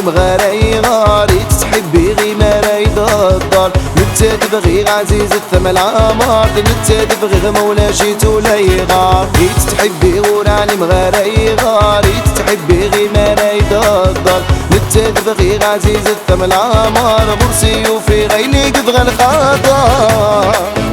مغاري غاري تحبي غي ما رايد الدار نتا تبغي عزيز الثمن العمار نتا تبغي غمولا شيت ولا يغار تحبي غوراني مغاري غاري تحبي غي ما رايد الدار نتا تبغي عزيز الثمن العمار برسي وفي غيني قبغى الخطر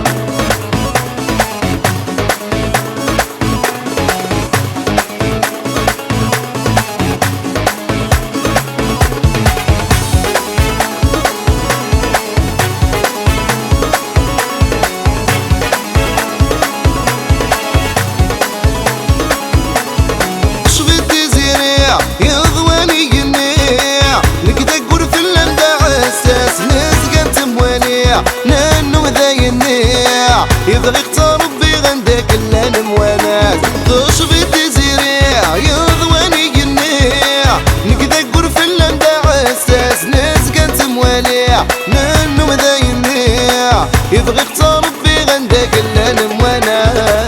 نانو ذا ينيع يبغي يختار ربي غندك اللان مواناس دوش في تزريع يضواني ينيع نكذا قرف اللان دا عساس ناس كانت مواليع نانو ذا ينيع يبغي يختار ربي غندك اللان مواناس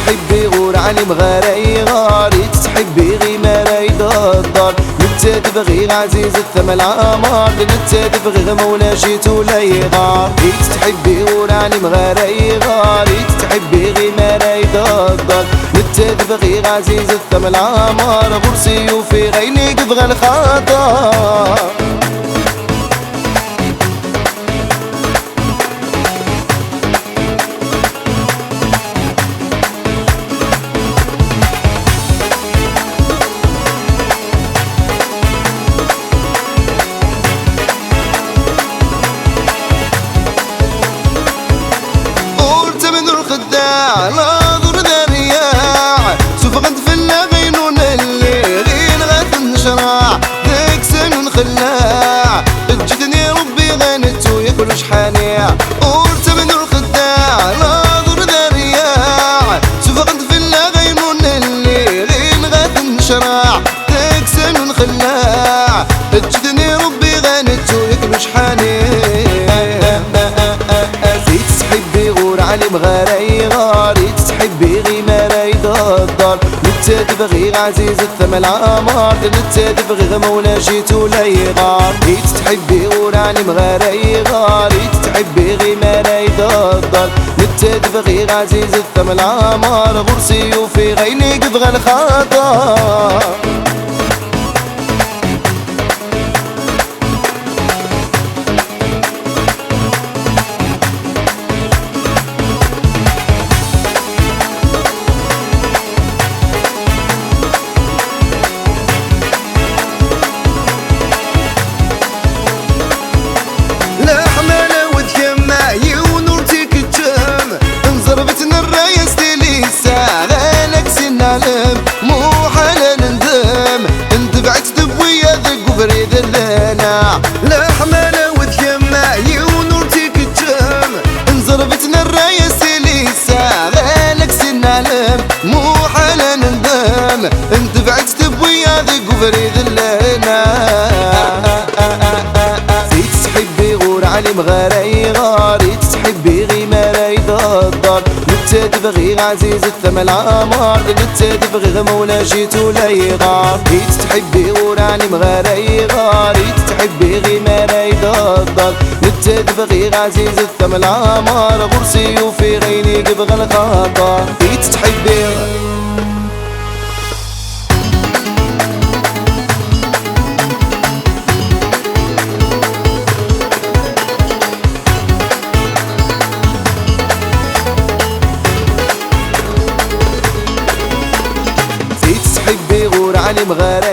تحبي غور علي مغاري غاري تحبي غي ما رايد الدار نتا تبغي عزيز الثمن العمار نتا تبغي غمولا شيت ولا يغار تحبي غور علي مغاري غاري تحبي غي ما رايد الدار نتا تبغي عزيز الثمن العمار برسي وفي غيني قبغى الخطر لا ضر ذا رياع سوف غنت في اللغينون اللي غين غاث نشرع ذاك سنون خلاع جدني ربي غنتو ياكل شحانيع قلت من الخداع لا ضر ذا رياع سوف غنت في اللغينون اللي غين غاث نشرع ذاك سنون خلاع جدني ربي غنتو ياكل شحانيع تحبي غور علي مغاري غاري تحبي غي ما رايد الدار نتا تبغي عزيز الثمن العمار نتا تبغي غمولا شيت ولا يغار تحبي غور علي مغاري غاري تحبي غي ما رايد الدار نتا تبغي عزيز الثمن العمار برسي وفي غيني قبغى الخطر مو حالا ندم انت بعت دبوي ذق وفريد اللنا لا حمالة وتجمع ونورتي كتشم انزربتنا الراية سليسة غالك سن علم مو حالا ندم انت بعت دبوي ذق وفريد اللنا تحبي غور علي مغاري غاري تحبي غي ما رايد الدار نتا تبغي عزيز الثمن العمار نتا تبغي غمولا شيت ولا يغار تحبي غور علي مغاري غاري تحبي غي ما رايد الدار نتا تبغي عزيز الثمن العمار برسي وفي غيني قبغى الخطر تحبي علي مغاري